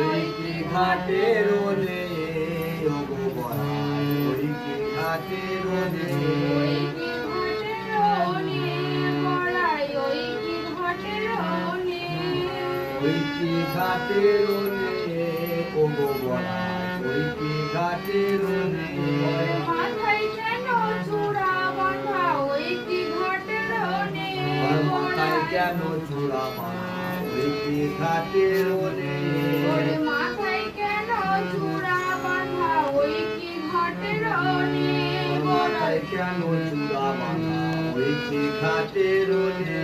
ওই কি ঘাটের ওলে ওগো বড়াই ওই কি ঘাটের ওলে ওই কি ঘাটের ওলে বড়াই ওই কি ঘাটের ওলে ওই কি ঘাটের ওলে ওগো বড়াই ওই কি ঘাটের ওলে মাথায় কেন চূড়া বাঁধা ওই কি ঘাটের ওলে মাথায় কেন চূড়া বাঁধা ওই কি ঘাটের ওলে ওরে মাথায় কেন চূড়া বাঁধা ওই কি ঘাটের ওলে মাথায় কেন চূড়া বাঁধা ওই কি ঘাটের ওলে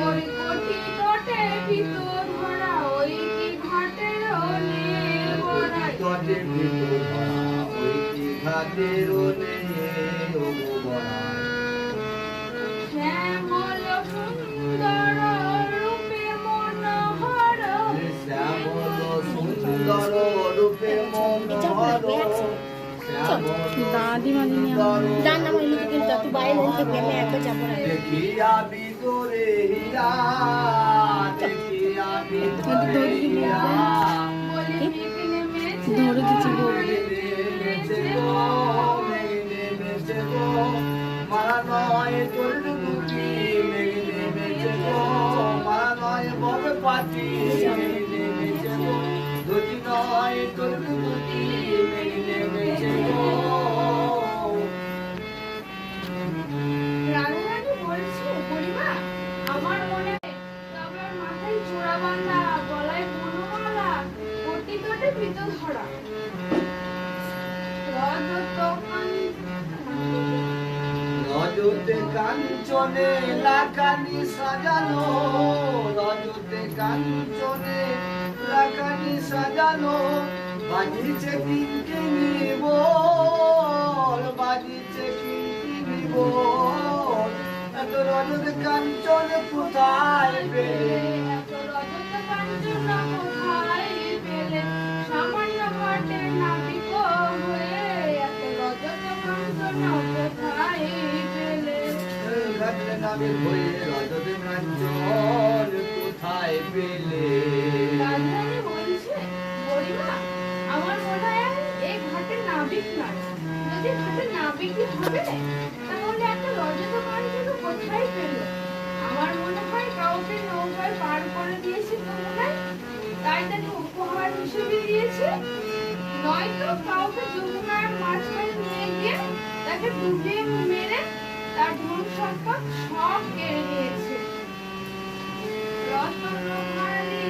ওরে কোটি তটে ভিতর ধরা ওই কি ঘাটের ওলে বড়াই তটে ভিতর ধরা ওই কি ঘাটের ওলে ওগো বড়াই শ্যামল সুন্দর রূপে মনোহর শ্যামল সুন্দর রূপে মনোহর দাদিমা ডান নাম হইলো তো কিন্তু তুই বাইরে থেকে আমি একবার যাব না দেখিয়া ভিতরে হিয়া দেখিয়া ভিতরে ধরে হিয়া বলি মেঘ নেমেছে ধরে দিচ্ছি গো মারা নয় তোর ডুবুকি মেঘ নেমেছে গো মারা নয় বড় পাটি মেঘ নেমেছে গো দুটি নয় তোর ডুবুকি মেঘ নেমেছে গো রাধারানী বলছে বুড়িমা আমার মনে আমার মাথায় চূড়া বাঁধা গলায় বনমালা কোটি তটে ভিতর ধরা রজতে কাঞ্চনে লাকানি সাজানো রজতে কাঞ্চনে লাকানি সাজানো বাজিছে কিঙ্কিনি বল বাজিছে কিঙ্কিনি বল এত রজতে কাঞ্চন কোথায় পেলে এত রজত কাঞ্চন কোথায় পেলে সামান্য ঘাটের নাবিক হয়ে এত রজত কাঞ্চন কোথায় পেলে ঘাটলে নামে হয়ে রজতে কাঞ্চন কোথায় পেলে রাধারানী বলছে বুড়িমা আমার মনে হয় এই ঘাটের নাবিক নয় যদি ঘাটের নাবিকই হবে তাহলে একটা রজত কাঞ্চন কোথায় পেল আমার মনে হয় কাউকে নৌকায় পার করে দিয়েছে যমুনায় তাই তাকে উপহার হিসেবে দিয়েছে নয়তো কাউকে যমুনার মাঝখানে নিয়ে গিয়ে তাকে ডুবিয়ে মেরে তার ধন সম্পদ সব কেড়ে নিয়েছে রতনমালী